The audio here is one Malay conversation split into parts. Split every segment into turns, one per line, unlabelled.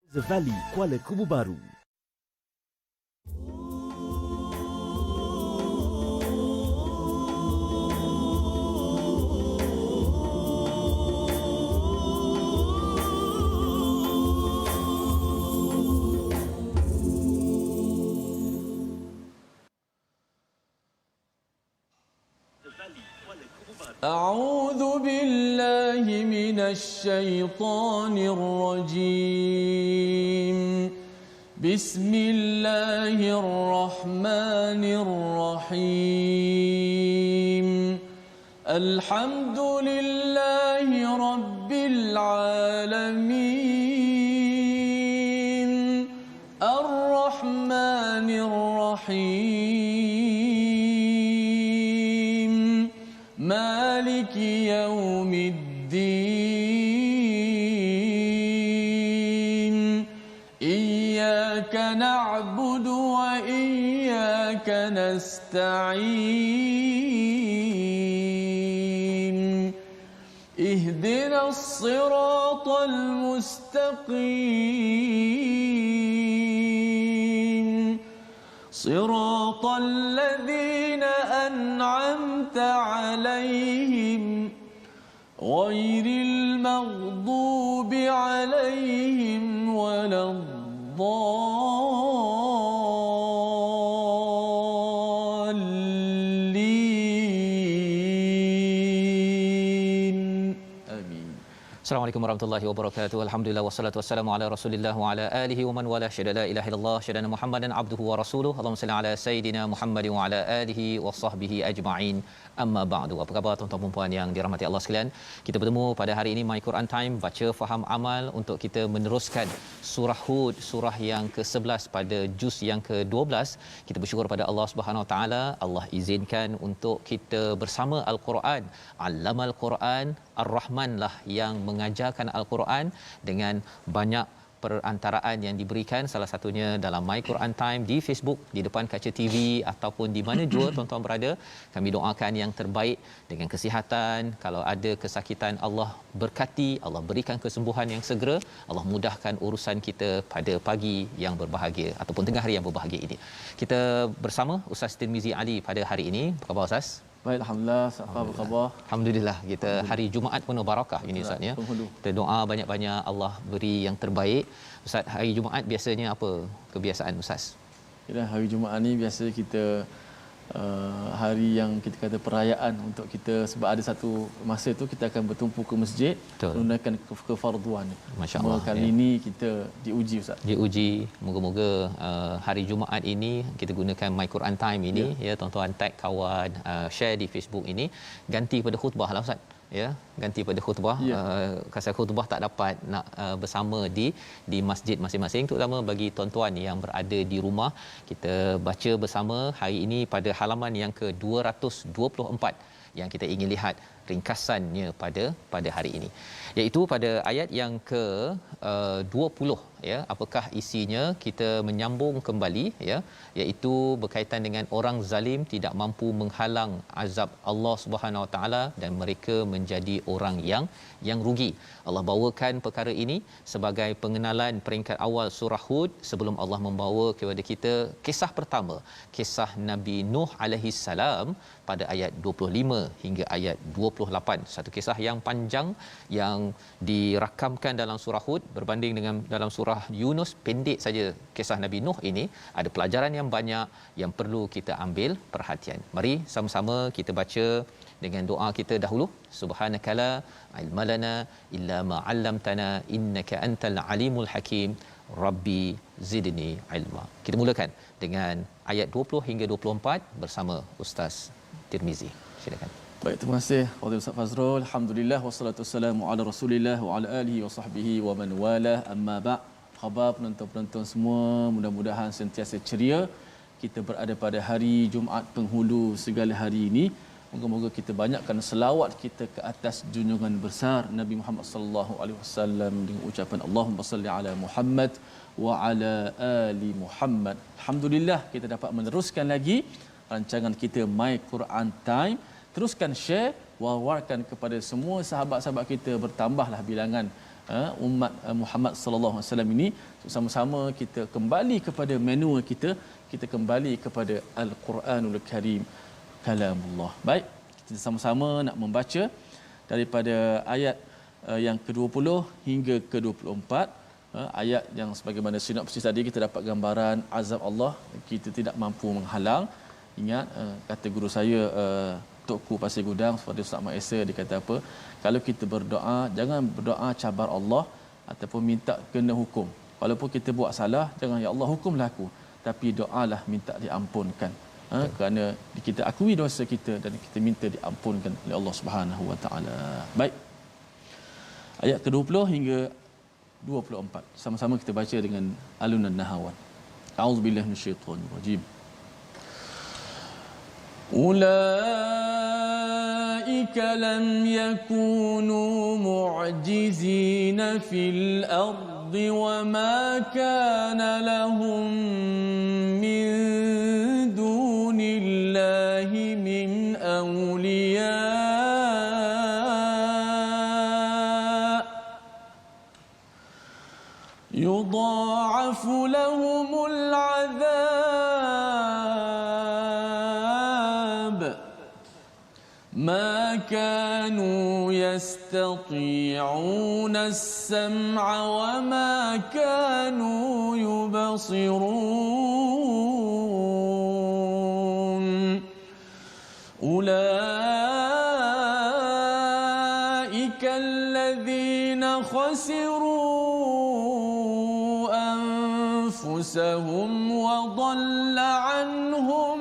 The Valley, Kuala Kubu Baru.
أعوذ بالله من الشيطان الرجيم بسم الله الرحمن الرحيم الحمد لله رب العالمين الرحمن الرحيم مالك يوم الدين إياك نعبد وإياك نستعين اهدنا الصراط المستقيم صراط الذين أنعمت عليهم غير المغضوب عليهم ولا الضالين آمين.
Assalamualaikum warahmatullahi wabarakatuh. Alhamdulillah wassalatu wassalamu ala Rasulillah wa ala alihi wa man wala syada la ilaha illallah syadana Muhammadan abduhu wa rasuluhu. Allahumma salli ala sayidina Muhammad wa ala alihi wa sahbihi ajma'in. Amma ba'du. Apa khabar tuan-tuan dan puan yang dirahmati Allah sekalian? Kita bertemu pada hari ini My Quran Time, baca faham amal untuk kita meneruskan surah Hud, surah yang ke-11 pada juz yang ke-12. Kita bersyukur pada Allah Subhanahu Wa Taala, Allah izinkan untuk kita bersama Al-Quran. Allamal Quran, Ar-Rahman lah yang mengajarkan Al-Quran dengan banyak perantaraan yang diberikan, salah satunya dalam My Quran Time di Facebook, di depan kaca TV ataupun di mana jua tuan-tuan berada. Kami doakan yang terbaik dengan kesihatan. Kalau ada kesakitan, Allah berkati, Allah berikan kesembuhan yang segera, Allah mudahkan urusan kita pada pagi yang berbahagia ataupun tengah hari yang berbahagia ini. Kita bersama Ustaz Tirmizi Ali pada hari ini. Apa khabar Ustaz?
Baik, alhamdulillah. Apa khabar?
Alhamdulillah. Kita hari Jumaat penuh barakah ini Ustaz ya. Kita doa banyak-banyak Allah beri yang terbaik. Ustaz, hari Jumaat biasanya apa kebiasaan Ustaz?
Ya, hari Jumaat ni biasa kita hari yang kita kata perayaan untuk kita, sebab ada satu masa tu kita akan bertumpu ke masjid menunaikan kefarduan.
Masya-Allah.
Kali ini kita diuji Ustaz.
Diuji, moga-moga hari Jumaat ini kita gunakan My Quran Time ini ya tuan-tuan, tag kawan, share di Facebook ini, ganti pada khutbah lah Ustaz. Ya, ganti pada khutbah. Kasar khutbah tak dapat nak bersama di masjid masing-masing, terutama bagi tuan-tuan yang berada di rumah. Kita baca bersama hari ini pada halaman yang ke-224 yang kita ingin lihat ringkasannya pada hari ini, iaitu pada ayat yang ke 20 ya. Apakah isinya? Kita menyambung kembali ya, iaitu berkaitan dengan orang zalim tidak mampu menghalang azab Allah Subhanahu Wa Taala dan mereka menjadi orang yang rugi. Allah bawakan perkara ini sebagai pengenalan peringkat awal surah Hud sebelum Allah membawa kepada kita kisah pertama, kisah Nabi Nuh alaihi salam pada ayat 25 hingga ayat 28. Satu kisah yang panjang yang dirakamkan dalam surah Hud berbanding dengan dalam surah Yunus, pendek saja kisah Nabi Nuh ini. Ada pelajaran yang banyak yang perlu kita ambil perhatian. Mari sama-sama kita baca dengan doa kita dahulu. Subhanakala ilmalana illa ma 'allamtana innaka antal alimul hakim. Rabbi zidni ilma. Kita mulakan dengan ayat 20 hingga 24 bersama Ustaz Tirmizi. Silakan.
Baik, terima kasih kepada Ustaz Fazrul. Alhamdulillah wassalatu wassalamu ala Rasulillah wa ala alihi wa sahbihi wa man wala. Amma ba'. Khabar penonton-penonton semua, mudah-mudahan sentiasa ceria. Kita berada pada hari Jumaat penghulu segala hari ini. Moga-moga kita banyakkan selawat kita ke atas junjungan besar Nabi Muhammad sallallahu alaihi wasallam dengan ucapan Allahumma salli ala Muhammad wa ala ali Muhammad. Alhamdulillah kita dapat meneruskan lagi rancangan kita My Quran Time. Teruskan share, war-warkan kepada semua sahabat-sahabat kita, bertambahlah bilangan umat Muhammad sallallahu alaihi wasallam ini, sama-sama kita kembali kepada manual kita, kita kembali kepada Al-Quranul Karim, kalamullah. Baik, kita sama-sama nak membaca daripada ayat yang ke-20 hingga ke-24. Ayat yang sebagaimana sinopsis tadi, kita dapat gambaran azab Allah, kita tidak mampu menghalang. Ingat kata guru saya, Tok Pasir Gudang, pada Ustaz Mak Esa, dia kata apa? Kalau kita berdoa, jangan berdoa cabar Allah ataupun minta kena hukum. Walaupun kita buat salah, jangan ya Allah hukumlah aku, tapi doalah minta diampunkan. Kerana kita akui dosa kita dan kita minta diampunkan oleh Allah Subhanahu Wa Taala. Baik. Ayat ke-20 hingga 24. Sama-sama kita baca dengan alunan nahawan. A'udzubillahi minasyaitonir rajim. أولئك لم يكونوا معجزين في الأرض وما كان لهم من دون الله من أولياء يضاعف لهم العذاب ما كانوا يستطيعون السمع وما كانوا يبصرون أولئك الذين خسروا أنفسهم وضل عنهم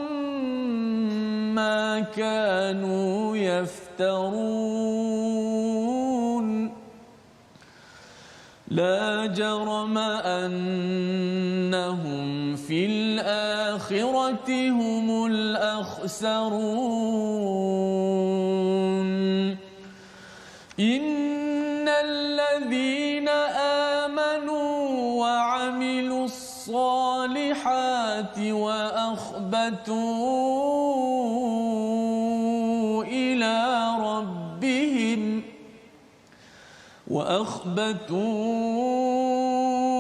ما كانوا يفترون لا جرم أنهم في الآخرة هم الأخسرون إن الذين آمنوا وعملوا الصالحات وأخبتوا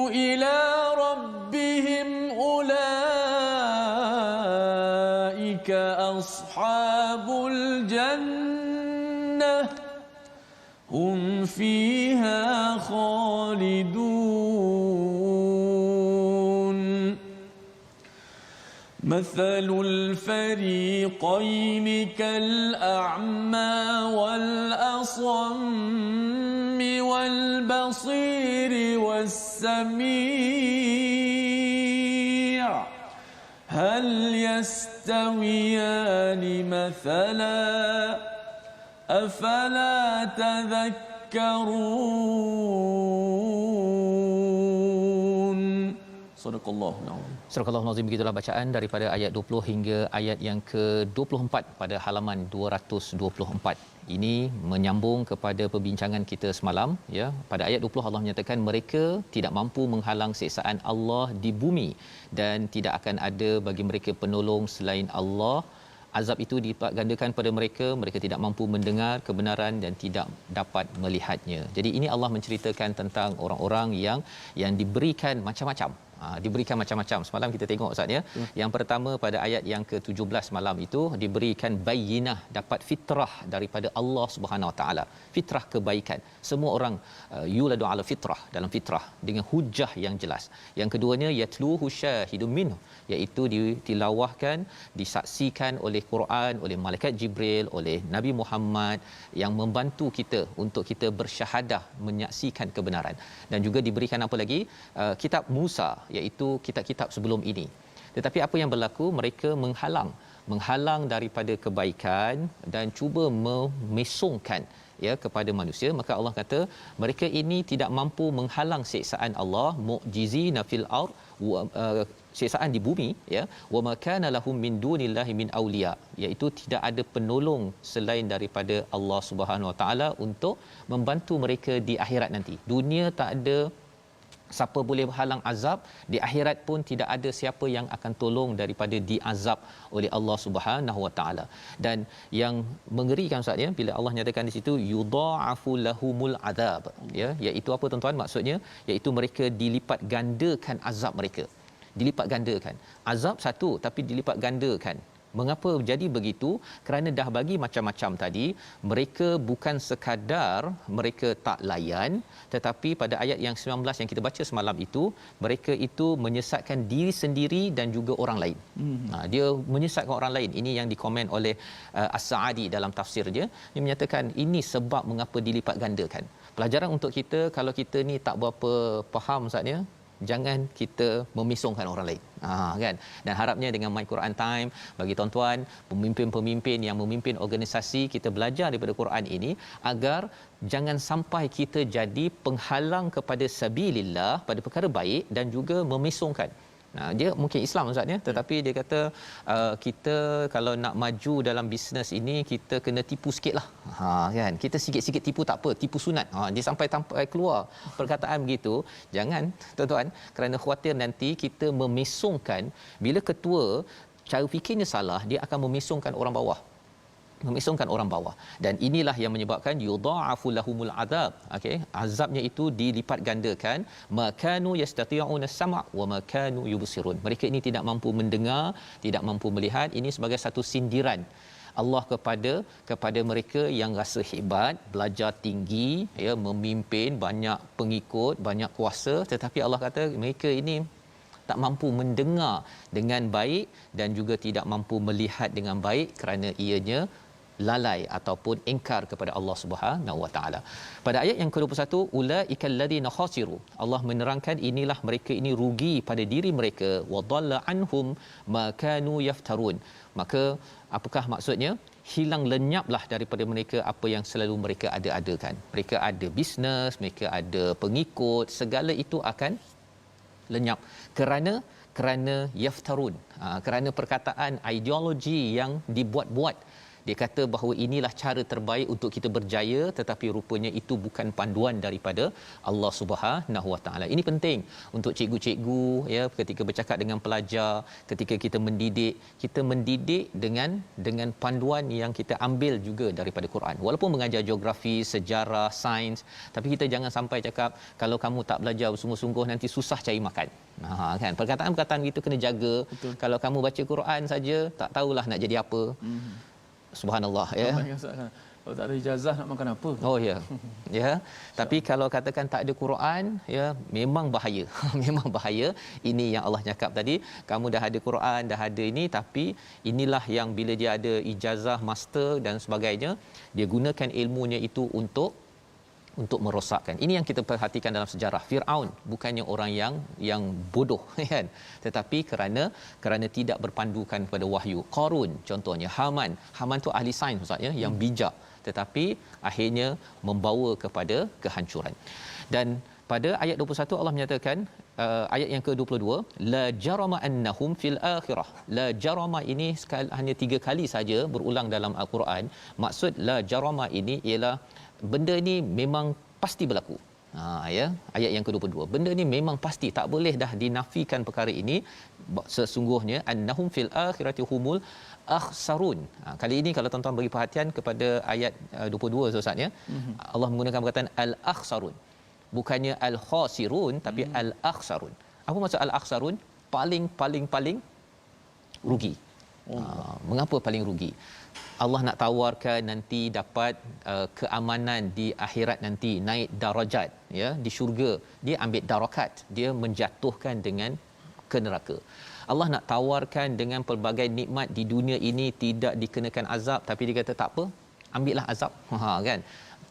إلى ربهم أولئك أصحاب الجنة هم فيها خالدون مثل الفريقين كالأعمى والأصم والبصير والسميع هل يستويان مثلا أفلا تذكرون صدق الله العظيم.
Surah Al-Nazim, begitulah bacaan daripada ayat 20 hingga ayat yang ke-24 pada halaman 224. Ini menyambung kepada perbincangan kita semalam, ya. Pada ayat 20 Allah menyatakan mereka tidak mampu menghalang siksaan Allah di bumi dan tidak akan ada bagi mereka penolong selain Allah. Azab itu dilipat gandakan pada mereka, mereka tidak mampu mendengar kebenaran dan tidak dapat melihatnya. Jadi ini Allah menceritakan tentang orang-orang yang diberikan macam-macam. Diberikan macam-macam. Semalam kita tengok Ustaz, ya. Yang pertama pada ayat yang ke-17 malam itu diberikan bayyinah, dapat fitrah daripada Allah Subhanahu Wa Taala. Fitrah kebaikan. Semua orang yuladu ala fitrah, dalam fitrah dengan hujah yang jelas. Yang keduanya yatluhu syahidun minhu, iaitu ditilawahkan, disaksikan oleh Quran, oleh malaikat Jibril, oleh Nabi Muhammad yang membantu kita untuk kita bersyahadah menyaksikan kebenaran. Dan juga diberikan apa lagi? Kitab Musa, iaitu kitab-kitab sebelum ini. Tetapi apa yang berlaku? Mereka menghalang daripada kebaikan dan cuba memesongkan, ya, kepada manusia. Maka Allah kata mereka ini tidak mampu menghalang siksaan Allah, mu'jizina fil ard, siksaan di bumi, ya, wa ma kana lahum min dunillahi min awliya, iaitu tidak ada penolong selain daripada Allah Subhanahu Wa Taala untuk membantu mereka di akhirat nanti. Dunia tak ada siapa boleh halang azab, di akhirat pun tidak ada siapa yang akan tolong daripada diazab oleh Allah Subhanahu Wa Taala. Dan yang mengerikan Ustaz ya, bila Allah nyatakan di situ yudha'afu lahumul azab, ya, iaitu apa tuan-tuan? Maksudnya iaitu mereka dilipat gandakan azab mereka. Dilipat gandakan. Azab satu tapi dilipat gandakan. Mengapa jadi begitu? Kerana dah bagi macam-macam tadi, mereka bukan sekadar mereka tak layan, tetapi pada ayat yang 19 yang kita baca semalam itu, mereka itu menyesatkan diri sendiri dan juga orang lain. Dia menyesatkan orang lain. Ini yang dikomen oleh As-Sa'adi dalam tafsir dia. Dia menyatakan ini sebab mengapa dilipat gandakan. Pelajaran untuk kita, kalau kita ni tak berapa faham Ustaz ya, jangan kita memisongkan orang lain. Kan. Dan harapnya dengan My Quran Time, bagi tuan-tuan pemimpin-pemimpin yang memimpin organisasi, kita belajar daripada Quran ini agar jangan sampai kita jadi penghalang kepada sabilillah, pada perkara baik, dan juga memisongkan. Dia mungkin Islam Ustaz ya, tetapi dia kata kita kalau nak maju dalam bisnes ini, kita kena tipu sikitlah. Kan, kita sikit-sikit tipu tak apa, tipu sunat. Dia sampai keluar perkataan begitu. Jangan tuan-tuan, kerana khawatir nanti kita memisongkan. Bila ketua cara fikirnya salah, dia akan memisongkan orang bawah. Dan inilah yang menyebabkan yudha'afu lahumul azab. Okey, azabnya itu dilipat gandakan. Makanu yastati'una sam' wa makanu yubsirun. Mereka ini tidak mampu mendengar, tidak mampu melihat. Ini sebagai satu sindiran Allah kepada mereka yang rasa hebat, belajar tinggi, ya, memimpin, banyak pengikut, banyak kuasa, tetapi Allah kata mereka ini tak mampu mendengar dengan baik dan juga tidak mampu melihat dengan baik kerana ianya lalai ataupun ingkar kepada Allah Subhanahu Wa Taala. Pada ayat yang ke-21, ulaikal ladina khasiru. Allah menerangkan inilah mereka ini rugi pada diri mereka, wa dhalla anhum ma kanu yaftarun. Maka apakah maksudnya? Hilang lenyaplah daripada mereka apa yang selalu mereka ada-adakan. Mereka ada bisnes, mereka ada pengikut, segala itu akan lenyap kerana yaftarun, kerana perkataan ideologi yang dibuat-buat. Dia kata bahawa inilah cara terbaik untuk kita berjaya, tetapi rupanya itu bukan panduan daripada Allah Subhanahu Wa Taala. Ini penting untuk cikgu-cikgu ya, ketika bercakap dengan pelajar, ketika kita mendidik dengan panduan yang kita ambil juga daripada Quran. Walaupun mengajar geografi, sejarah, sains, tapi kita jangan sampai cakap kalau kamu tak belajar bersungguh-sungguh nanti susah cari makan. Kan, perkataan-perkataan itu kena jaga. Betul. Kalau kamu baca Quran saja tak tahulah nak jadi apa. Subhanallah ya.
Kalau tak ada ijazah nak makan apa?
Oh ya. Ya. Tapi kalau katakan tak ada Quran, ya memang bahaya. Memang bahaya. Ini yang Allah cakap tadi, kamu dah ada Quran, dah ada ini, tapi inilah yang bila dia ada ijazah master dan sebagainya, dia gunakan ilmunya itu untuk merosakkan. Ini yang kita perhatikan dalam sejarah. Firaun bukannya orang yang bodoh kan, tetapi kerana tidak berpandukan kepada wahyu. Qarun contohnya, Haman tu ahli sains Ustaz ya, yang bijak, tetapi akhirnya membawa kepada kehancuran. Dan pada ayat 21 Allah menyatakan, ayat yang ke-22, la jarama annahum fil akhirah. La jarama ini hanya 3 kali saja berulang dalam al-Quran. Maksud la jarama ini ialah benda ni memang pasti berlaku. Ya, ayat yang ke-22. Benda ni memang pasti, tak boleh dah dinafikan perkara ini. Sesungguhnya annahum fil akhirati humul akhsarun. Kali ini kalau tuan-tuan beri perhatian kepada ayat 22 Ustaz ya. Allah menggunakan perkataan al-akhsarun. Bukannya al-khasirun tapi al-akhsarun. Apa maksud al-akhsarun? Paling rugi. Mengapa paling rugi? Allah nak tawarkan nanti dapat keamanan di akhirat nanti, naik darajat ya di syurga. Dia ambil darakat, dia menjatuhkan dengan ke neraka. Allah nak tawarkan dengan pelbagai nikmat di dunia ini, tidak dikenakan azab, tapi dia kata tak apa, ambillah azab. Kan?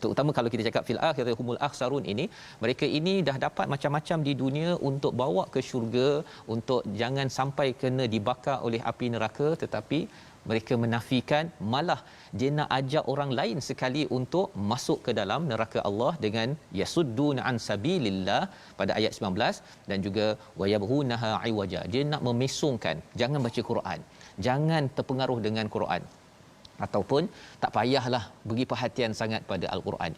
Terutama kalau kita cakap fil akhirati humul akhsarun ini, mereka ini dah dapat macam-macam di dunia untuk bawa ke syurga, untuk jangan sampai kena dibakar oleh api neraka, tetapi mereka menafikan, malah dia nak ajak orang lain sekali untuk masuk ke dalam neraka Allah dengan yasuddun an sabilillah pada ayat 19, dan juga wayabghunaha iwaja. Dia nak memesongkan, jangan baca Quran, jangan terpengaruh dengan Quran. ataupun tak payahlah beri perhatian sangat pada al-Quran.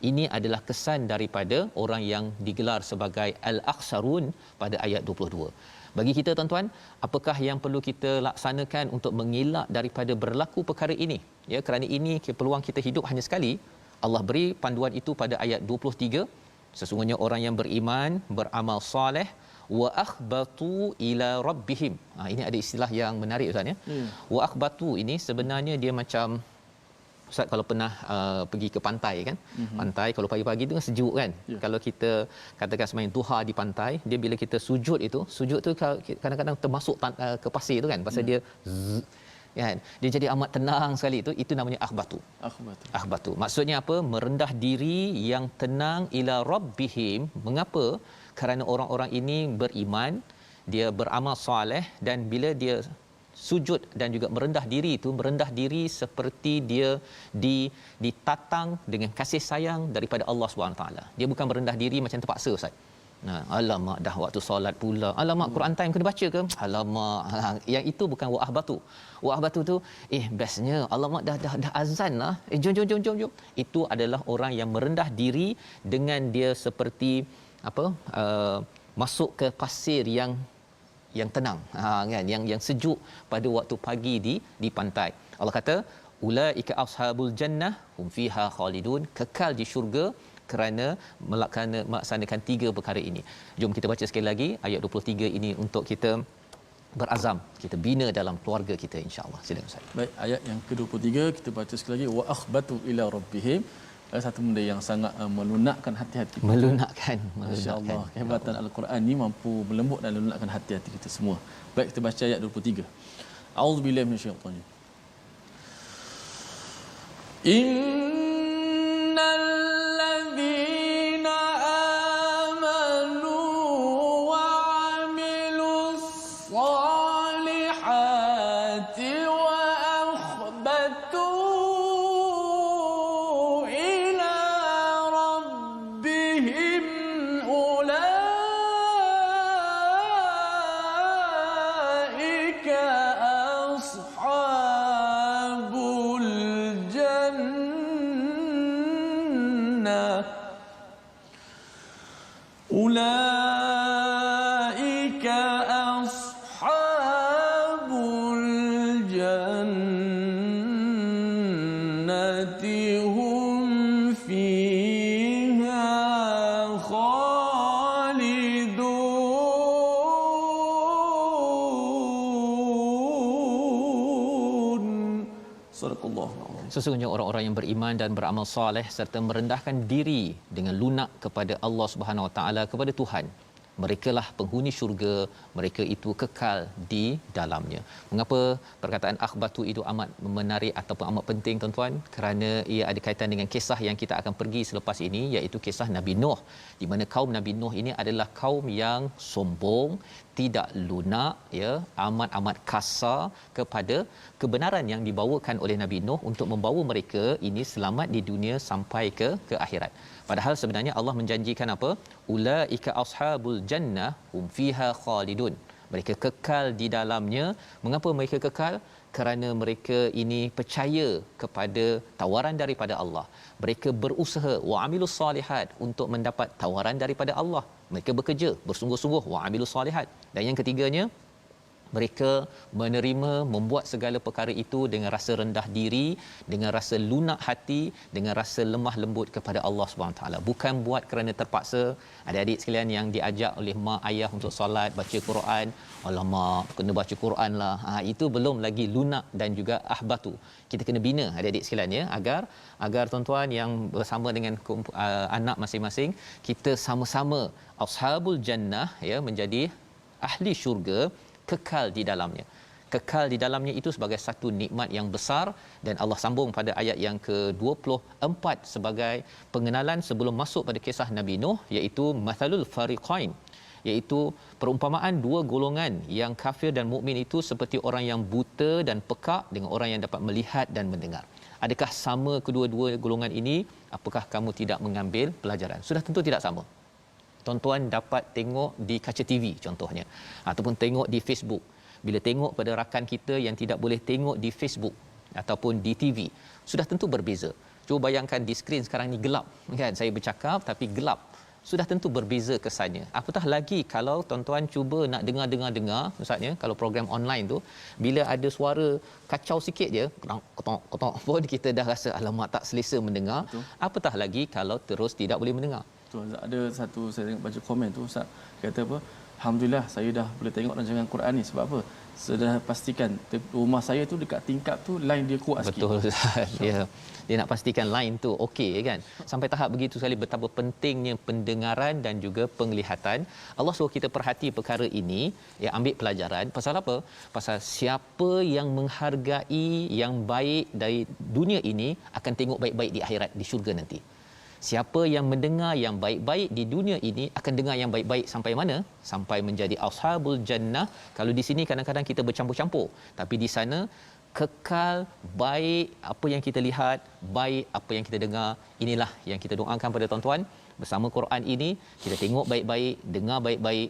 Ini adalah kesan daripada orang yang digelar sebagai al-akhsarun pada ayat 22. Bagi kita tuan-tuan, apakah yang perlu kita laksanakan untuk mengelak daripada berlaku perkara ini? Ya, kerana ini peluang kita hidup hanya sekali. Allah beri panduan itu pada ayat 23. Sesungguhnya orang yang beriman, beramal soleh, wa akhbatu ila rabbihim. Ini ada istilah yang menarik Ustaz ya. Wa akhbatu ini sebenarnya dia macam Ustaz kalau pernah pergi ke pantai kan. Pantai kalau pagi-pagi tu kan sejuk kan. Kalau kita katakan semain duha di pantai, dia bila kita sujud tu kadang-kadang termasuk ke pasir tu kan. Pasal dia kan, dia jadi amat tenang sekali. Itu namanya akhbatu. Maksudnya apa? Merendah diri yang tenang ila rabbihim. Mengapa? Kerana orang-orang ini beriman, dia beramal soleh, dan bila dia sujud dan juga merendah diri seperti dia ditatang dengan kasih sayang daripada Allah SWT. Dia bukan merendah diri macam terpaksa Ustaz. Alamak dah waktu solat pula. Alamak Quran time kena baca ke? Alamak. Yang itu bukan wa'ah batu tu bestnya. Alamak dah azan lah. Jom. Itu adalah orang yang merendah diri dengan dia seperti masuk ke pasir yang tenang, kan, yang sejuk pada waktu pagi di pantai. Allah kata ulaika ashabul jannah hum fiha khalidun, kekal di syurga kerana melaksanakan 3 perkara ini. Jom kita baca sekali lagi ayat 23 ini untuk kita berazam, kita bina dalam keluarga kita insya-Allah. Silakan Ustaz.
Baik, ayat yang ke-23 kita baca sekali lagi, wa akhbatu ila rabbihim. Satu benda yang sangat melunakkan hati-hati.
Melunakkan.
Masya-Allah, kehebatan al-Quran ni mampu melembut dan melunakkan hati-hati kita semua. Baik, kita baca ayat 23. A'udzubillahi minasyaitanir rajim. Innal ladzina amanu wa 'amilus salihati wa akhbatu أولئك أصحاب الجنة هم فيها خالدون. صدق الله.
Sesungguhnya orang-orang yang beriman dan beramal soleh serta merendahkan diri dengan lunak kepada Allah Subhanahu Wa Taala, kepada Tuhan, merekalah penghuni syurga, mereka itu kekal di dalamnya. Mengapa perkataan akhbatu itu amat menarik ataupun amat penting tuan-tuan? Kerana ia ada kaitan dengan kisah yang kita akan pergi selepas ini, iaitu kisah Nabi Nuh, di mana kaum Nabi Nuh ini adalah kaum yang sombong, tidak lunak, ya, amat kasar kepada kebenaran yang dibawakan oleh Nabi Nuh untuk membawa mereka ini selamat di dunia sampai ke akhirat. Padahal sebenarnya Allah menjanjikan apa? Ulaika ashabul jannah hum fiha khalidun. Mereka kekal di dalamnya. Mengapa mereka kekal? Kerana mereka ini percaya kepada tawaran daripada Allah. Mereka berusaha wa amilus solihat untuk mendapat tawaran daripada Allah. Mereka bekerja bersungguh-sungguh wa amilus solihat. Dan yang ketiganya, mereka menerima, membuat segala perkara itu dengan rasa rendah diri, dengan rasa lunak hati, dengan rasa lemah lembut kepada Allah SWT. Bukan buat kerana terpaksa. Adik-adik sekalian yang diajak oleh mak ayah untuk solat, baca Quran, alamak kena baca Quran lah, itu belum lagi lunak dan juga ahbatu. Kita kena bina adik-adik sekalian ya, agar tuan-tuan yang bersama dengan anak masing-masing, kita sama-sama ashabul jannah, ya, menjadi ahli syurga, kekal di dalamnya. Kekal di dalamnya itu sebagai satu nikmat yang besar, dan Allah sambung pada ayat yang ke-24 sebagai pengenalan sebelum masuk pada kisah Nabi Nuh, iaitu mathalul fariqain, iaitu perumpamaan dua golongan yang kafir dan mukmin itu seperti orang yang buta dan pekak dengan orang yang dapat melihat dan mendengar. Adakah sama kedua-dua golongan ini? Apakah kamu tidak mengambil pelajaran? Sudah tentu tidak sama. Tuan-tuan dapat tengok di kaca TV contohnya, ataupun tengok di Facebook. Bila tengok pada rakan kita yang tidak boleh tengok di Facebook, ataupun di TV, sudah tentu berbeza. Cuba bayangkan di skrin sekarang ni gelap kan, saya bercakap tapi gelap, sudah tentu berbeza kesannya. Apatah lagi kalau tuan-tuan cuba nak dengar maksudnya kalau program online tu bila ada suara kacau sikit je, kotok pun kita dah rasa alamak tak selesa mendengar. Betul. Apatah lagi kalau terus tidak boleh mendengar.
Betul. Ada satu saya tengok baca komen tu Ustaz kata apa, alhamdulillah saya dah boleh tengok rancangan Quran ni. Sebab apa? Sudah pastikan rumah saya tu dekat tingkap tu line dia kuat sikit.
Betul. Ya. Dia nak pastikan line tu okey kan. Sampai tahap begitu sekali betapa pentingnya pendengaran dan juga penglihatan. Allah suruh kita perhati perkara ini, ya, ambil pelajaran. Pasal apa? Pasal siapa yang menghargai yang baik dari dunia ini akan tengok baik-baik di akhirat, di syurga nanti. Siapa yang mendengar yang baik-baik di dunia ini akan dengar yang baik-baik sampai mana? Sampai menjadi ashabul jannah. Kalau di sini kadang-kadang kita bercampur-campur, tapi di sana kekal baik apa yang kita lihat, baik apa yang kita dengar. Inilah yang kita doakan pada tuan-tuan. Bersama Quran ini kita tengok baik-baik, dengar baik-baik.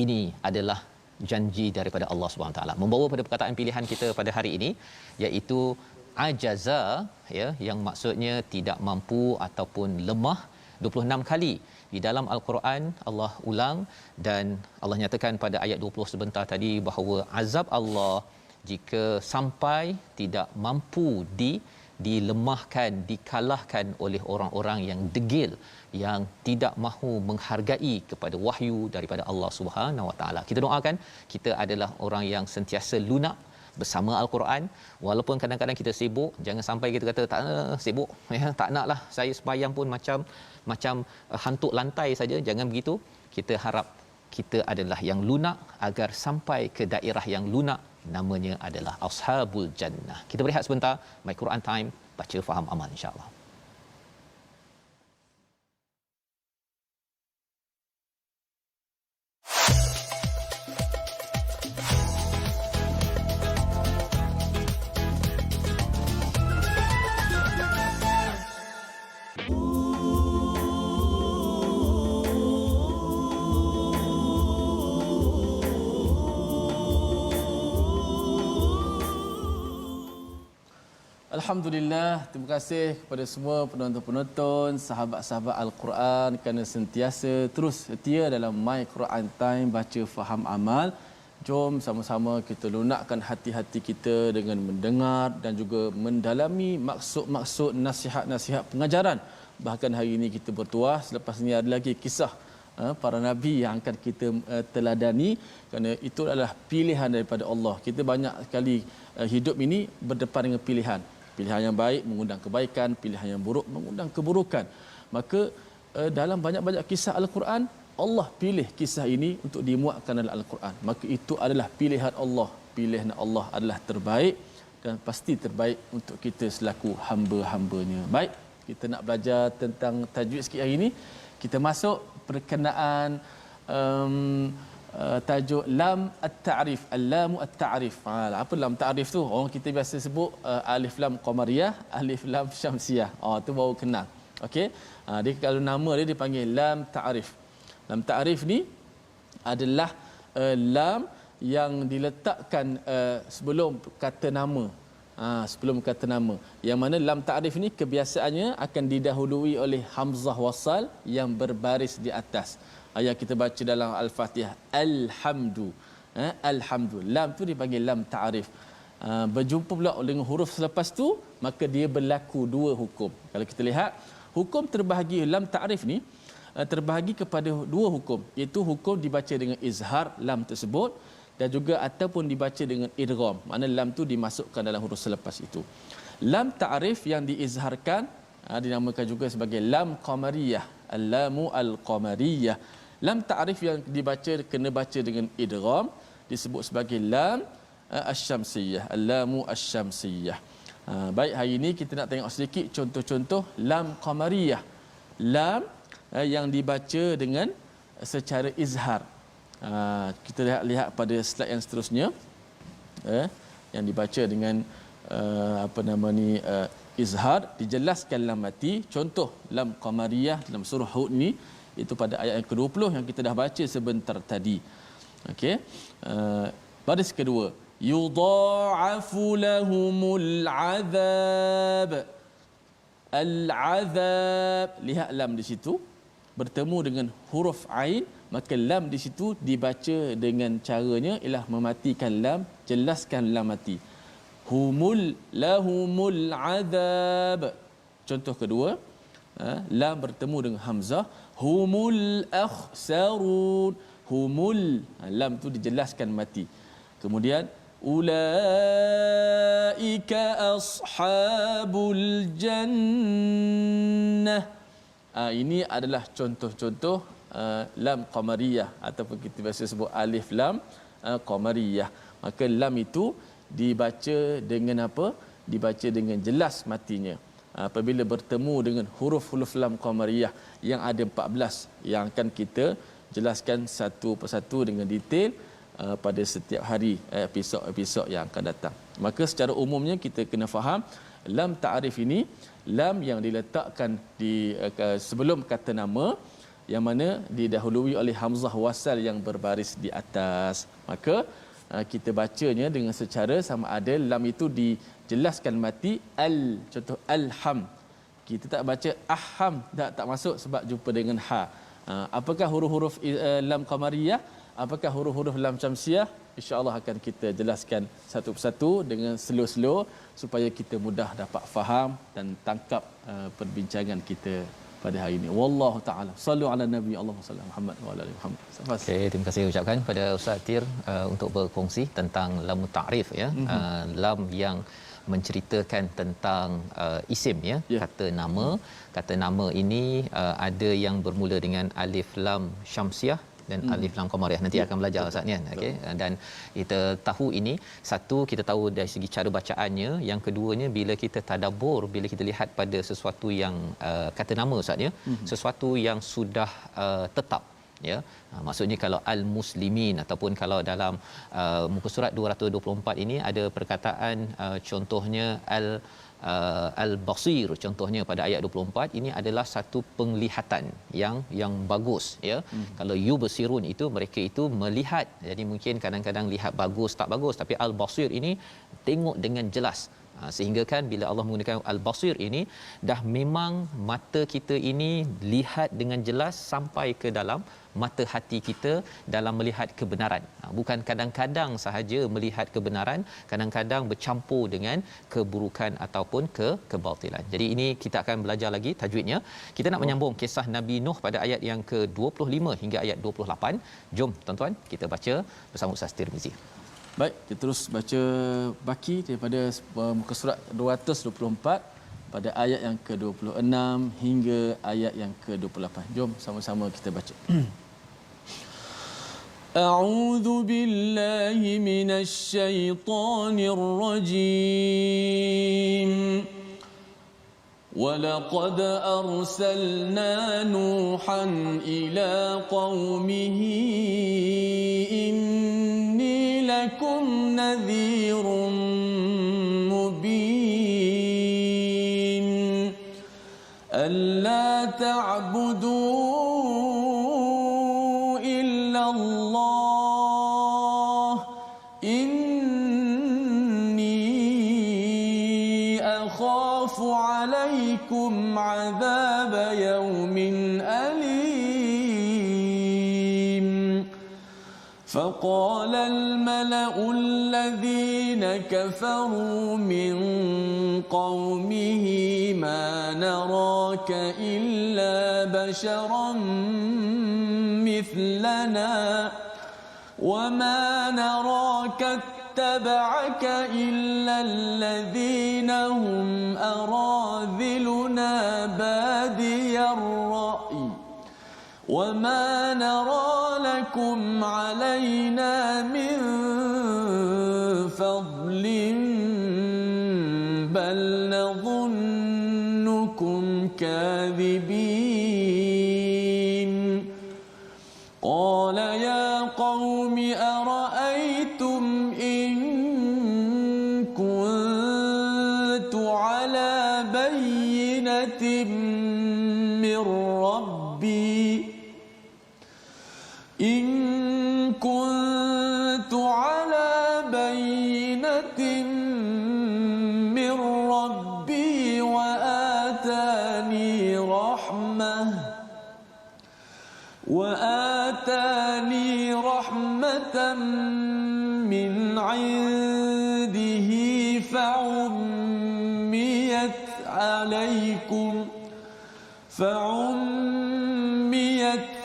Ini adalah janji daripada Allah Subhanahu Wa Taala. Membawa pada perkataan pilihan kita pada hari ini, iaitu ajaza, ya, yang maksudnya tidak mampu ataupun lemah. 26 kali di dalam Al-Quran Allah ulang, dan Allah nyatakan pada ayat 20 sebentar tadi bahawa azab Allah jika sampai tidak mampu dilemahkan, dikalahkan oleh orang-orang yang degil, yang tidak mahu menghargai kepada wahyu daripada Allah Subhanahu Wa Taala. Kita doakan kita adalah orang yang sentiasa lunak bersama Al-Quran, walaupun kadang-kadang kita sibuk. Jangan sampai kita kata tak sibuk, ya, tak naklah saya sembahyang pun macam hantuk lantai saja. Jangan begitu. Kita harap kita adalah yang lunak agar sampai ke daerah yang lunak, namanya adalah ashabul jannah. Kita berehat sebentar. My Quran Time, baca faham amal insya-Allah.
Alhamdulillah, terima kasih kepada semua penonton-penonton, sahabat-sahabat Al-Quran kerana sentiasa terus setia dalam My Quran Time, baca faham amal. Jom sama-sama kita lunakkan hati-hati kita dengan mendengar dan juga mendalami maksud-maksud nasihat-nasihat pengajaran. Bahkan hari ini kita bertuah, selepas ini ada lagi kisah para nabi yang akan kita teladani, kerana itu adalah pilihan daripada Allah. Kita banyak sekali hidup ini berdepan dengan pilihan. Pilihan yang baik mengundang kebaikan, pilihan yang buruk mengundang keburukan. Maka dalam banyak-banyak kisah Al-Quran, Allah pilih kisah ini untuk dimuatkan dalam Al-Quran. Maka itu adalah pilihan Allah. Pilihan Allah adalah terbaik dan pasti terbaik untuk kita selaku hamba-hambanya. Baik, kita nak belajar tentang tajwid sikit hari ini. Kita masuk perkenaan tajuk lam at-ta'rif, al-lam at-ta'rif. Apa lam ta'rif tu? Orang kita biasa sebut alif lam qamariyah, alif lam syamsiyah. Tu baru kenal. Okey. Dia kalau nama dia dipanggil lam ta'rif. Lam ta'rif ni adalah lam yang diletakkan sebelum kata nama. Sebelum kata nama. Yang mana lam ta'rif ni kebiasaannya akan didahului oleh hamzah wasal yang berbaris di atas. Ayat kita baca dalam Al-Fatihah, alhamdu. Alhamdu. Lam tu dipanggil lam ta'rif. Berjumpa pula dengan huruf selepas tu, maka dia berlaku dua hukum. Kalau kita lihat, hukum terbahagi lam ta'rif ni terbahagi kepada dua hukum, iaitu hukum dibaca dengan izhar lam tersebut dan juga ataupun dibaca dengan idgham. Makna lam tu dimasukkan dalam huruf selepas itu. Lam ta'rif yang diizharkan dinamakan juga sebagai lam qamariyah, al-lamu al-qamariyah. Lam ta'rif yang dibaca kena baca dengan idgham disebut sebagai lam asy-syamsiyah, al-lamu asy-syamsiyah. Baik, hari ini kita nak tengok sedikit contoh-contoh lam qamariyah. Lam yang dibaca dengan secara izhar. Kita lihat pada slide yang seterusnya, yang dibaca dengan izhar, dijelaskan lam mati. Contoh lam qamariyah dalam surah Hud ni, itu pada ayat yang ke-20 yang kita dah baca sebentar tadi. Okey. Baris kedua, yudha'afu lahumul azab. Al-azab, lihat lam di situ bertemu dengan huruf ain, maka lam di situ dibaca dengan caranya ialah mematikan lam, jelaskan lam mati. Lahumul azab. Contoh kedua, lam bertemu dengan hamzah, humul akhsarun. Humul, lam tu dijelaskan mati. Kemudian ulaika ashabul jannah. Ini adalah contoh-contoh lam qamariyah ataupun kita biasa sebut alif lam qamariyah. Maka lam itu dibaca dengan apa? Dibaca dengan jelas matinya. Apabila bertemu dengan huruf-huruf lam qamariyah yang ada 14 yang akan kita jelaskan satu persatu dengan detail pada setiap hari episod-episod yang akan datang. Maka secara umumnya kita kena faham lam ta'rif ini lam yang diletakkan di sebelum kata nama, yang mana didahului oleh hamzah wasal yang berbaris di atas. Maka kita bacanya dengan secara sama ada lam itu dijelaskan mati contoh alham. Kita tak baca aham, tak masuk sebab jumpa dengan ha. Apakah huruf-huruf lam qamariyah? Apakah huruf-huruf lam syamsiah? InsyaAllah akan kita jelaskan satu persatu dengan slow-slow supaya kita mudah dapat faham dan tangkap perbincangan kita pada hari ini. Wallahu taala. Sallu ala nabi Allahumma salli Muhammad wa ala ali Muhammad.
Okay, terima kasih ucapkan pada Ustaz Tir untuk berkongsi tentang lam ta'rif ya. Lam yang menceritakan tentang isim ya, kata nama. Kata nama ini ada yang bermula dengan alif lam syamsiah dan alif lam qamariyah. Nanti akan belajar Ustaz ni kan. Okey, dan kita tahu ini satu, kita tahu dari segi cara bacaannya, yang keduanya bila kita tadabbur, bila kita lihat pada sesuatu yang kata nama Ustaz ya, sesuatu yang sudah tetap ya. Maksudnya kalau al-muslimin ataupun kalau dalam muka surat 224 ini ada perkataan contohnya al-basir, contohnya pada ayat 24 ini adalah satu penglihatan yang bagus ya. Kalau yubsirun itu mereka itu melihat, jadi mungkin kadang-kadang lihat bagus tak bagus, tapi al-basir ini tengok dengan jelas. Sehingga kan bila Allah menggunakan al-basir ini, dah memang mata kita ini lihat dengan jelas sampai ke dalam mata hati kita dalam melihat kebenaran. Bukan kadang-kadang sahaja melihat kebenaran, kadang-kadang bercampur dengan keburukan ataupun kebatilan. Jadi ini kita akan belajar lagi tajwidnya. Kita nak menyambung kisah Nabi Nuh pada ayat yang ke-25 hingga ayat 28. Jom tuan-tuan kita baca bersama Ustaz Tirmizi.
Baik, kita terus baca baki daripada muka surat 224 pada ayat yang ke-26 hingga ayat yang ke-28. Jom sama-sama kita baca. A'udzu billahi minasy syaithanir rajim. وَلَقَدْ أَرْسَلْنَا نُوحًا إِلَى قَوْمِهِ إِنِّي لَكُمْ نَذِيرٌ مُبِينٌ أَلَّا تَعْبُدُوا إِلَّا اللَّهَ إِنِّي أَخَافُ عَلَيْكُمْ عَذَابَ يَوْمٍ أَلِيمٍ فَقَالَ الْمَلَأُ الَّذِينَ كَفَرُوا مِنْ قَوْمِهِ مَا نَرَاكَ إِلَّا بَشَرًا مِثْلَنَا وَمَا نَرَاكَ اتَّبَعَكَ إِلَّا الَّذِينَ هُمْ أَرَاذِلُنَا بَادِيَ الرَّأْيِ وَمَا نَرَى لَكُمْ عَلَيْنَا مِنْ فَضْلٍ بَلْ نَظُنُّكُمْ كَاذِبِينَ قَالَ يَا قَوْمِ أَرَأَيْتُمْ إِنْ كُنْتُ عَلَى بَيِّنَةٍ مِّنْ رَبِّي إِنْ كُنْتُ عَلَى بَيِّنَةٍ آتاني رحمة من عنده فعميت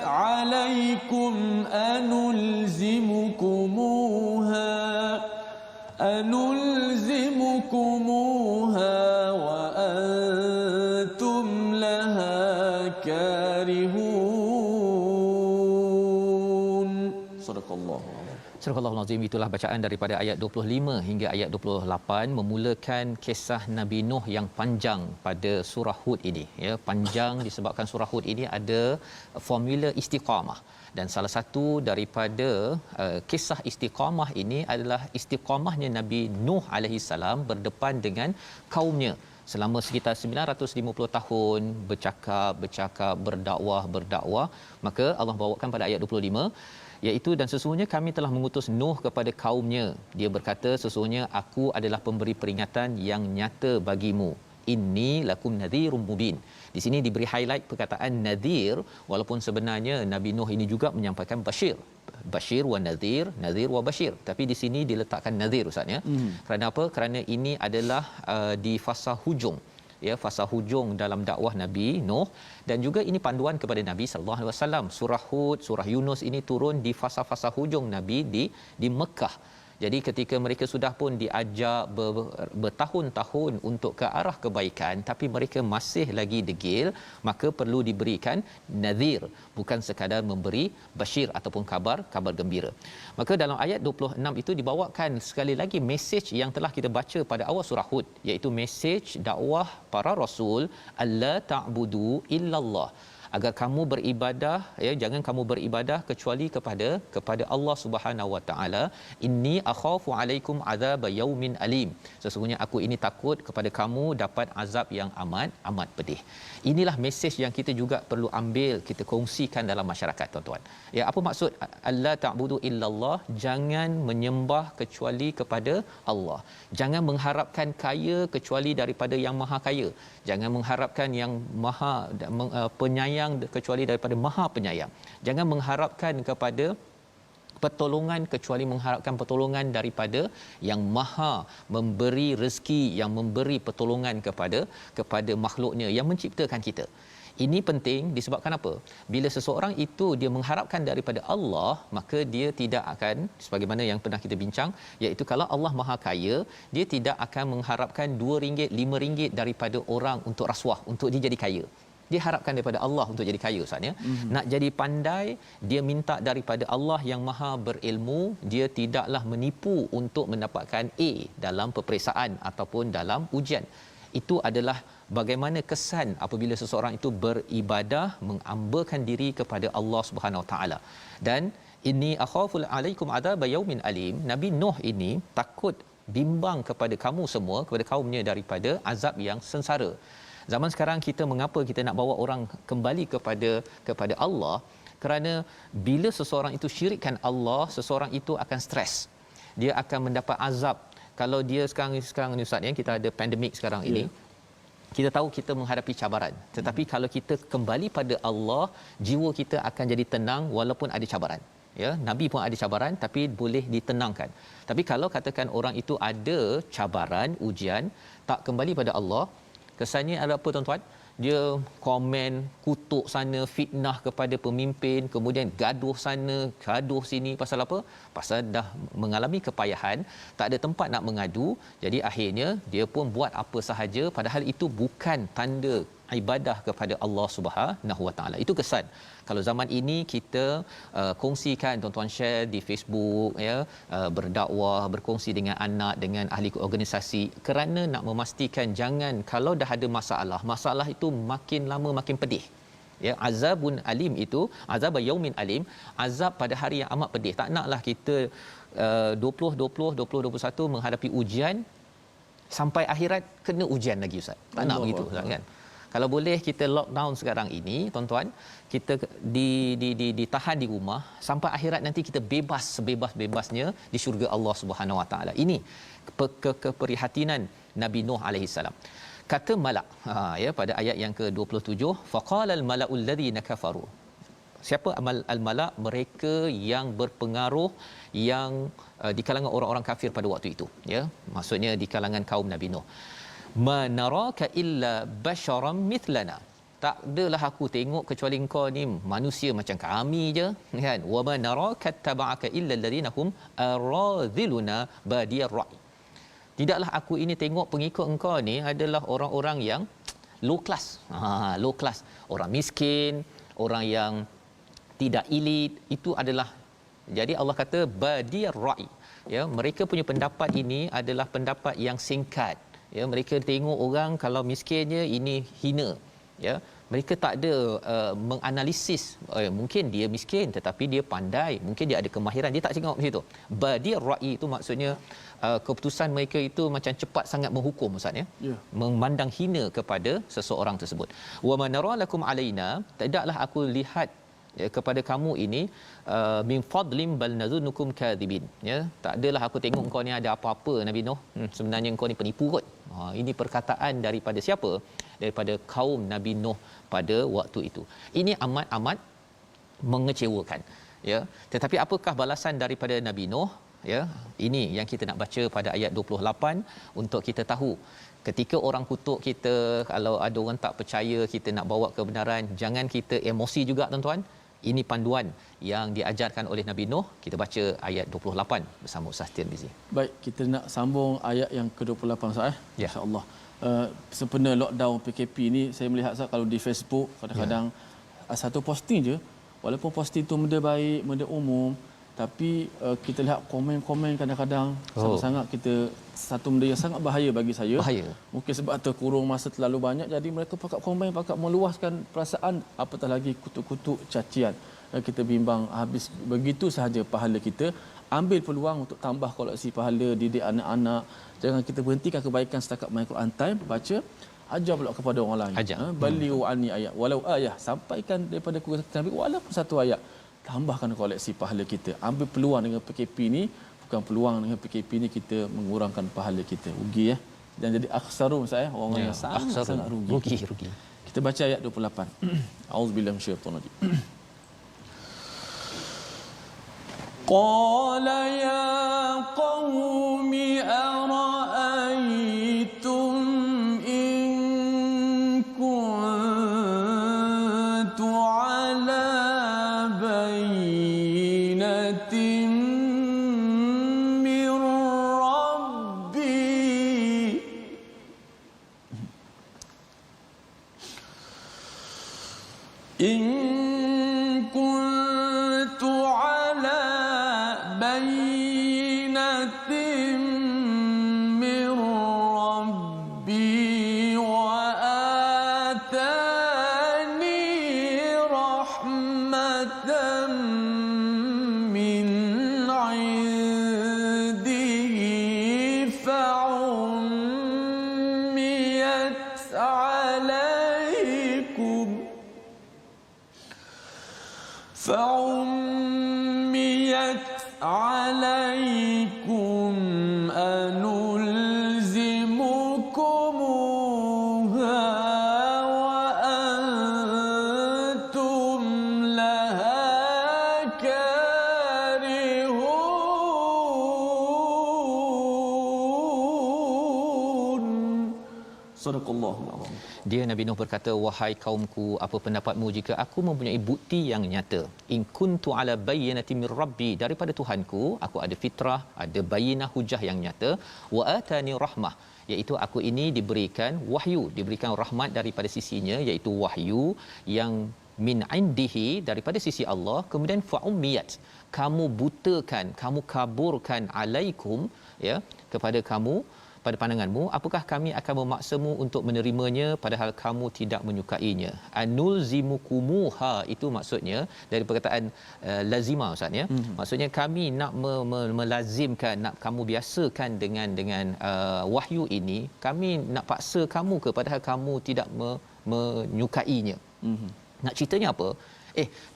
عليكم أنلزمكموها وأنتم لها كارهون. صدق الله.
Surah Al-Azim, itulah bacaan daripada ayat 25 hingga ayat 28 memulakan kisah Nabi Nuh yang panjang pada surah Hud ini, ya. Panjang disebabkan surah Hud ini ada formula istiqamah, dan salah satu daripada kisah istiqamah ini adalah istiqamahnya Nabi Nuh alaihi salam berdepan dengan kaumnya selama sekitar 950 tahun bercakap berdakwah. Maka Allah bawakan pada ayat 25, iaitu dan sesungguhnya kami telah mengutus Nuh kepada kaumnya. Dia berkata, sesungguhnya aku adalah pemberi peringatan yang nyata bagimu. Inni lakum nadhirum mubin. Di sini diberi highlight perkataan nadhir, walaupun sebenarnya Nabi Nuh ini juga menyampaikan bashir wa nadhir wa bashir, tapi di sini diletakkan nadhir, ustaz, ya. Kerana apa? Kerana ini adalah di fasa hujung, ya, fasa hujung dalam dakwah Nabi Nuh, dan juga ini panduan kepada Nabi sallallahu alaihi wasallam. Surah Hud, surah Yunus ini turun di fasa-fasa hujung Nabi di Mekah. Jadi ketika mereka sudah pun diajak bertahun-tahun untuk ke arah kebaikan, tapi mereka masih lagi degil, maka perlu diberikan nadhir, bukan sekadar memberi bashir ataupun kabar gembira. Maka dalam ayat 26 itu dibawakan sekali lagi mesej yang telah kita baca pada awal surah Hud, iaitu mesej dakwah para rasul, alla ta'budu illallah, agar kamu beribadah, ya, jangan kamu beribadah kecuali kepada Allah Subhanahu wa taala. Inni akhafu alaikum azab yaumin alim. Sesungguhnya aku ini takut kepada kamu dapat azab yang amat pedih. Inilah mesej yang kita juga perlu ambil, kita kongsikan dalam masyarakat, tuan-tuan. Ya, apa maksud alla ta'budu illallah? Jangan menyembah kecuali kepada Allah. Jangan mengharapkan kaya kecuali daripada yang maha kaya. Jangan mengharapkan yang maha penyayang kecuali daripada maha penyayang. Jangan mengharapkan kepada pertolongan kecuali mengharapkan pertolongan daripada yang maha memberi rezeki, yang memberi pertolongan kepada makhluknya yang menciptakan kita. Ini penting disebabkan apa? Bila seseorang itu dia mengharapkan daripada Allah, maka dia tidak akan, sebagaimana yang pernah kita bincang, iaitu kalau Allah maha kaya, dia tidak akan mengharapkan RM2, RM5 daripada orang untuk rasuah, untuk dia jadi kaya. Dia harapkan daripada Allah untuk jadi kaya, Ustaz, ya. Nak jadi pandai, dia minta daripada Allah yang maha berilmu. Dia tidaklah menipu untuk mendapatkan A dalam peperiksaan ataupun dalam ujian. Itu adalah bagaimana kesan apabila seseorang itu beribadah, mengambakan diri kepada Allah Subhanahu Wa Taala. Dan inni akhafu alaikum adab yaumin alim. Nabi Nuh ini takut, bimbang kepada kamu semua, kepada kaumnya, daripada azab yang sengsara. Zaman sekarang mengapa kita nak bawa orang kembali kepada Allah? Kerana bila seseorang itu syirikkan Allah, seseorang itu akan stres. Dia akan mendapat azab. Kalau dia sekarang ni, Ustaz, ya, kita ada pandemik sekarang ini. Kita tahu kita menghadapi cabaran. Tetapi kalau kita kembali pada Allah, jiwa kita akan jadi tenang walaupun ada cabaran. Ya, Nabi pun ada cabaran tapi boleh ditenangkan. Tapi kalau katakan orang itu ada cabaran, ujian, tak kembali pada Allah, kesannya ada apa, tuan-tuan? Dia komen, kutuk sana, fitnah kepada pemimpin, kemudian gaduh sana, gaduh sini. Pasal apa? Pasal dah mengalami kepayahan, tak ada tempat nak mengadu. Jadi akhirnya dia pun buat apa sahaja, padahal itu bukan tanda ibadah kepada Allah Subhanahu Wa Taala. Itu kesan. Kalau zaman ini kita kongsikan, tuan-tuan share di Facebook, ya, berdakwah, berkongsi dengan anak, dengan ahli organisasi, kerana nak memastikan jangan, kalau dah ada masalah itu makin lama makin pedih. Ya, azabun alim itu, azab yaumin alim, azab pada hari yang amat pedih. Tak naklah kita 2021 menghadapi ujian, sampai akhirat kena ujian lagi, Ustaz. Tak nak begitu, Ustaz, kan? Kalau boleh kita lockdown sekarang ini, tuan-tuan, kita ditahan di rumah sampai akhirat nanti kita bebas sebebas-bebasnya di syurga Allah Subhanahu Wa Taala. Ini keprihatinan Nabi Nuh alaihi salam. Kata malak, ya, pada ayat yang ke-27, faqalal mala'ul ladzina kafaru. Siapa al-malak? Mereka yang berpengaruh yang di kalangan orang-orang kafir pada waktu itu, ya. Maksudnya di kalangan kaum Nabi Nuh. Manaraka illa basharam mithlana. Tak adalah aku tengok kecuali engkau ni manusia macam kami je, kan. Wa manaraka taba'aka illa alladhina hum aradhiluna badiyar ra'i. Tidaklah aku ini tengok pengikut engkau ni adalah orang-orang yang low class. Low class. Orang miskin, orang yang tidak elit, itu adalah, jadi Allah kata badiyar ra'i. Ya, mereka punya pendapat ini adalah pendapat yang singkat. Ya, mereka tengok orang kalau miskinnya ini hina. Ya, mereka tak ada menganalisis, mungkin dia miskin tetapi dia pandai, mungkin dia ada kemahiran, dia tak tengok macam itu. Badiyar ra'i itu maksudnya keputusan mereka itu macam cepat sangat menghukum, ustaz, ya. Yeah. Memandang hina kepada seseorang tersebut. Wa manara lakum alaina, tidaklah aku lihat kepada kamu ini min fadlim bal nazunukum kadhibin, ya. Tak adalah aku tengok engkau ni ada apa-apa Nabi Nuh, sebenarnya engkau ni penipu kot. Ini perkataan daripada siapa? Daripada kaum Nabi Nuh pada waktu itu. Ini amat-amat mengecewakan, ya. Tetapi apakah balasan daripada Nabi Nuh? Ya, ini yang kita nak baca pada ayat 28 untuk kita tahu. Ketika orang kutuk kita, kalau ada orang tak percaya kita nak bawa kebenaran, jangan kita emosi juga, tuan-tuan. Ini panduan yang diajarkan oleh Nabi Nuh. Kita baca ayat 28 bersama Ustaz Tirmizi.
Baik, kita nak sambung ayat yang ke-28, Ustaz.
Ya.
Insya-Allah. Sempena lockdown PKP ni, saya melihat, Ustaz, kalau di Facebook kadang-kadang satu posting je, walaupun posting tu benda baik, benda umum, tapi kita lihat komen-komen kadang-kadang sangat-sangat kita, satu benda yang sangat bahaya bagi saya.
Bahaya.
Mungkin sebab terkurung masa terlalu banyak, jadi mereka pakat komen, pakat meluaskan perasaan, apatah lagi kutuk-kutuk, cacian. Kita bimbang habis begitu sahaja pahala kita. Ambil peluang untuk tambah koleksi pahala, didik anak-anak. Jangan kita berhentikan kebaikan setakat main Quran time, baca, ajar pula kepada orang lain. Balighu anni ayat walau ayah, sampaikan daripada Nabi walaupun satu ayat. Tambahkan koleksi pahala kita. Ambil peluang dengan PKP ni, bukan peluang dengan PKP ni kita mengurangkan pahala kita. Rugi, ya. Dan jadi akhsarun, saya orang yang sangat rugi.
Rugi.
Kita baca ayat 28. Auzubillahi minasyaitonir rajim. Qala ya qaumi ara'aytum in kuntu ala bayyinatin min rabbi in kuntu ala bayyinatin min rabbi wa atani rahmatan min indihi fa'ummiyat alaykum أنلزمكموها وأنتم لها كارهون. صدق الله العظيم.
Dia Nabi Nuh berkata, wahai kaumku, apa pendapatmu jika aku mempunyai bukti yang nyata? In kuntu ala bayyinatin mir rabbi, daripada Tuhanku aku ada fitrah, ada bayyinah, hujah yang nyata. Wa atani rahmah, iaitu aku ini diberikan wahyu, diberikan rahmat daripada sisinya, iaitu wahyu yang min indihi, daripada sisi Allah. Kemudian fa'ummiyat, kamu butakan, kamu kaburkan, alaikum, ya, kepada kamu, pada pandanganmu. Apakah kami akan memaksamu untuk menerimanya padahal kamu tidak menyukainya? Anulzimukumuha, itu maksudnya dari perkataan lazima, ustaz, ya. Maksudnya kami nak melazimkan, nak kamu biasakan dengan wahyu ini, kami nak paksa kamu ke padahal kamu tidak menyukainya. Nak ceritanya apa?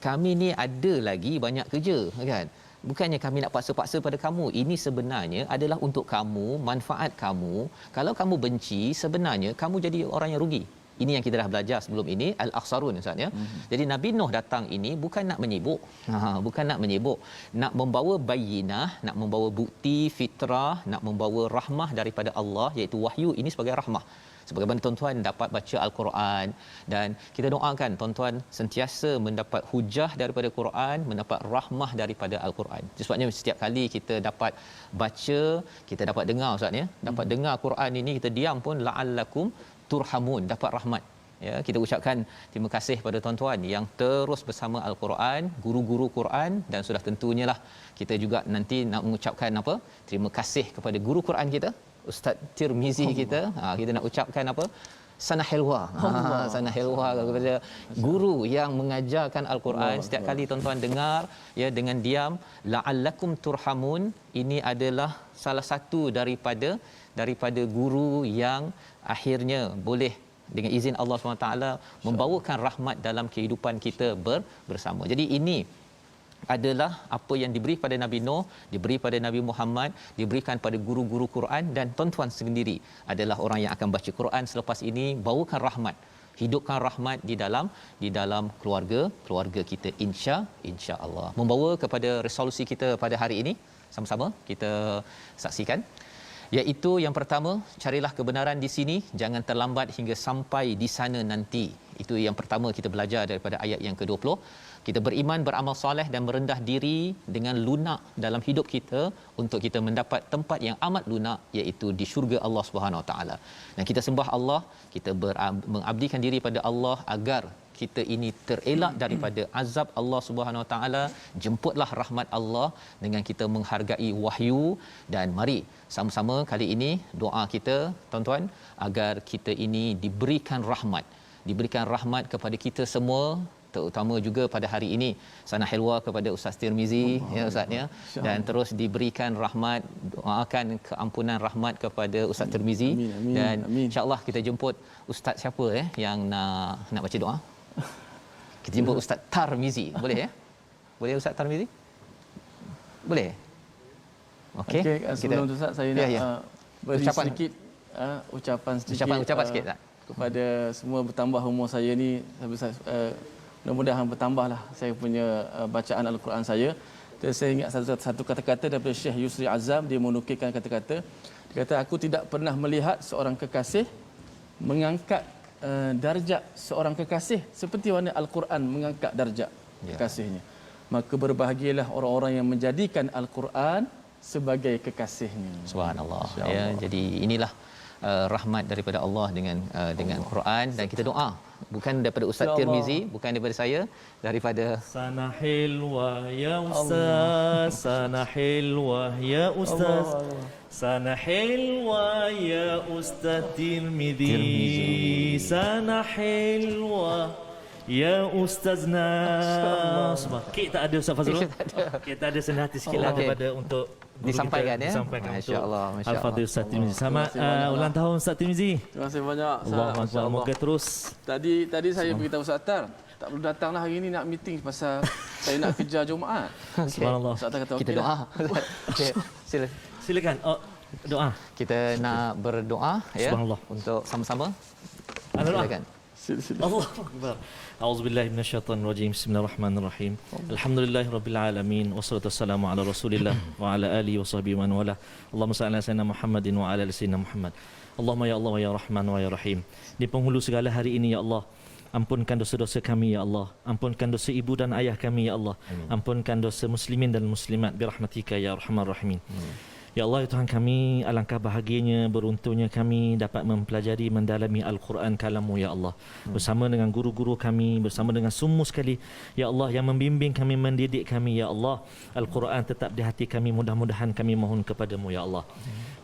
Kami ni ada lagi banyak kerja, kan? Bukannya kami nak paksa-paksa pada kamu. Ini sebenarnya adalah untuk kamu, manfaat kamu. Kalau kamu benci, sebenarnya kamu jadi orang yang rugi. Ini yang kita dah belajar sebelum ini, al-akhsarun Ustaz ya. Jadi Nabi Nuh datang ini bukan nak menyibuk. Bukan nak menyibuk, nak membawa bayyinah, nak membawa bukti fitrah, nak membawa rahmah daripada Allah, iaitu wahyu ini sebagai rahmah. Sebagaimana tuan-tuan dapat baca al-Quran, dan kita doakan tuan-tuan sentiasa mendapat hujah daripada Quran, mendapat rahmah daripada al-Quran. Sebabnya setiap kali kita dapat baca, kita dapat dengar Ustaz ya, dapat dengar Quran ini, kita diam pun la'allakum turhamun, dapat rahmat. Ya, kita ucapkan terima kasih pada tuan-tuan yang terus bersama al-Quran, guru-guru Quran, dan sudah tentunya lah kita juga nanti nak mengucapkan apa? Terima kasih kepada guru Quran kita, Ustaz Tirmizi kita. Kita nak ucapkan apa? Sana hilwa. Sana hilwa kepada guru yang mengajarkan al-Quran. Setiap kali tuan-tuan dengar ya dengan diam, la'allakum turhamun, ini adalah salah satu daripada guru yang akhirnya boleh dengan izin Allah SWT membawakan rahmat dalam kehidupan kita bersama. Jadi ini adalah apa yang diberi pada Nabi Nuh, diberi pada Nabi Muhammad, diberikan pada guru-guru Quran, dan tuan-tuan sendiri adalah orang yang akan baca Quran selepas ini. Bawakan rahmat, hidupkan rahmat di dalam keluarga kita, insya-Allah. Membawa kepada resolusi kita pada hari ini, sama-sama kita saksikan, iaitu yang pertama, carilah kebenaran di sini, jangan terlambat hingga sampai di sana nanti. Itu yang pertama kita belajar daripada ayat yang ke-20. Kita beriman, beramal soleh dan merendah diri dengan lunak dalam hidup kita untuk kita mendapat tempat yang amat lunak, iaitu di syurga Allah Subhanahu Wa Taala. Dan kita sembah Allah, kita mengabdikan diri pada Allah agar kita ini terelak daripada azab Allah Subhanahu Wa Taala. Jemputlah rahmat Allah dengan kita menghargai wahyu, dan mari sama-sama kali ini doa kita tuan-tuan agar kita ini diberikan rahmat kepada kita semua, terutama juga pada hari ini sana hilwa kepada Ustaz Tirmizi ya Ustaz ya, dan terus diberikan rahmat, doakan keampunan rahmat kepada Ustaz Tirmizi. Dan insya-Allah kita jemput ustaz siapa yang nak baca doa. Kita jemput Ustaz Tarmizi, boleh ya? Boleh Ustaz Tarmizi? Boleh. Okey.
Sebelum tu Ustaz, saya nak beri sedikit ucapan
sikit tak?
Kepada semua bertambah umur saya ni, mudah-mudahan bertambahlah saya punya bacaan al-Quran saya. Dan saya ingat satu kata-kata daripada Syekh Yusri Azam, dia menukilkan kata-kata, dia kata, aku tidak pernah melihat seorang kekasih mengangkat darjat seorang kekasih seperti mana al-Quran mengangkat darjat kekasihnya. Maka berbahagialah orang-orang yang menjadikan al-Quran sebagai kekasihnya.
Subhanallah. Ya, jadi inilah rahmat daripada Allah dengan Quran, dan kita doa bukan daripada Ustaz Tirmizi, bukan daripada saya, daripada
sana hilwa ya ustaz, sana hilwa ya ustaz, sana hilwa ya ustaz Tirmizi, sana hilwa ya ustazna. Kita ada Ustaz Fazrul. Kita ada senang hati sikitlah kepada untuk
disampaikan ya.
Masya-Allah. Al-Fadhil Ustaz Tirmizi. Selamat ulang tahun Ustaz Tirmizi.
Terima kasih banyak.
Semoga terus.
Tadi saya beritahu Ustaz Tar, tak perlu datanglah hari ni nak meeting pasal saya nak kejar Jumaat.
Subhanallah.
Ustaz Tar kata
kita doa. Okey,
silakan. Doa.
Kita nak berdoa ya untuk sama-sama. Silakan.
Allahu Akbar. A'udzubillahi minasyaitonir rajim. Bismillahirrahmanirrahim. Alhamdulillahirabbil alamin wassalatu wassalamu ala Rasulillah wa ala alihi washabbihi man wala. Allahumma salli ala sayyidina Muhammadin wa ala ali sayyidina Muhammad. Allahumma ya Allah wa ya Rahman wa ya Rahim. Di penghulu segala hari ini ya Allah, ampunkan dosa-dosa kami ya Allah, ampunkan dosa ibu dan ayah kami ya Allah, ampunkan dosa muslimin dan muslimat birahmatika ya arhamar rahimin. Ya Allah, ya Tuhan kami, alangkah bahagianya, beruntungnya kami dapat mempelajari, mendalami Al-Quran kalam-Mu ya Allah, bersama dengan guru-guru kami, bersama dengan semua sekali ya Allah yang membimbing kami, mendidik kami ya Allah. Al-Quran tetap di hati kami, mudah-mudahan kami mohon kepadamu ya Allah.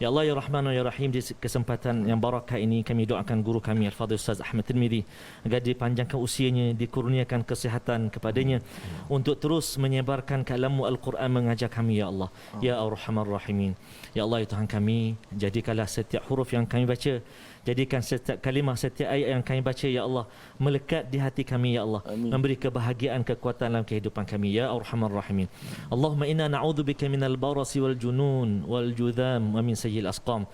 Ya Allah, ya Rahman ya Rahim, di kesempatan yang barakah ini kami doakan guru kami Al-Fadhil Ustaz Ahmad Tirmizi agar dipanjangkan usianya, dikurniakan kesihatan kepadanya untuk terus menyebarkan kalam-Mu Al-Quran, mengajar kami ya Allah. Ya Ar-Rahman Rahimin. Ya Allah, ya Tuhan kami, jadikanlah setiap huruf yang kami baca Jadikan setiap kalimah, setiap ayat yang kami baca ya Allah melekat di hati kami ya Allah.
Amin.
Memberi kebahagiaan, kekuatan dalam kehidupan kami ya Arhamar Rahimin. Allahumma inna na'udzubika minal barasi wal junun wal judham wa min sayyi'il asqam.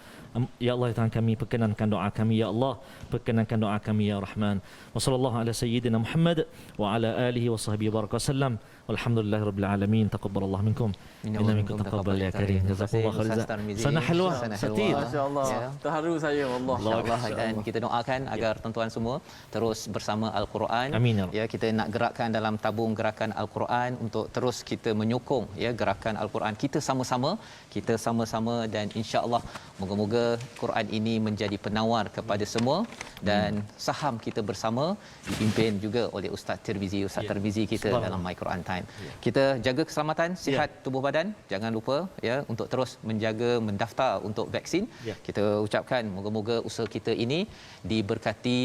Ya Allah, ya Tuhan kami, perkenankan doa kami ya Allah, perkenankan doa kami ya Rahman. Wa sallallahu ala sayyidina Muhammad wa ala alihi wa sahbihi baraka wasallam. Walhamdulillahirabbil alamin. Taqabbalallahu minkum. Inna minkum taqabbal ya karim. Jazakumullahu khairan. Sana halwa satir.
Masya-Allah. Terharu saya Allah.
InsyaAllah, dan kita doakan agar tuan-tuan semua terus bersama Al-Quran.
Amin.
Ya, kita nak gerakkan dalam tabung gerakan Al-Quran untuk terus kita menyokong ya gerakan Al-Quran. Kita sama-sama dan insya-Allah moga-moga Quran ini menjadi penawar kepada semua, dan saham kita bersama dipimpin juga oleh Ustaz Tirmizi kita dalam My Quran Time. Kita jaga keselamatan, sihat tubuh badan. Jangan lupa ya untuk terus menjaga mendaftar untuk vaksin. Kita ucapkan moga-moga usaha kita ini diberkati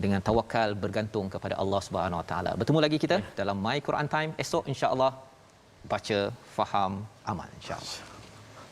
dengan tawakal, bergantung kepada Allah Subhanahu Wa Taala. Bertemu lagi kita dalam My Quran Time esok insya-Allah. Baca, faham, amal insya-Allah.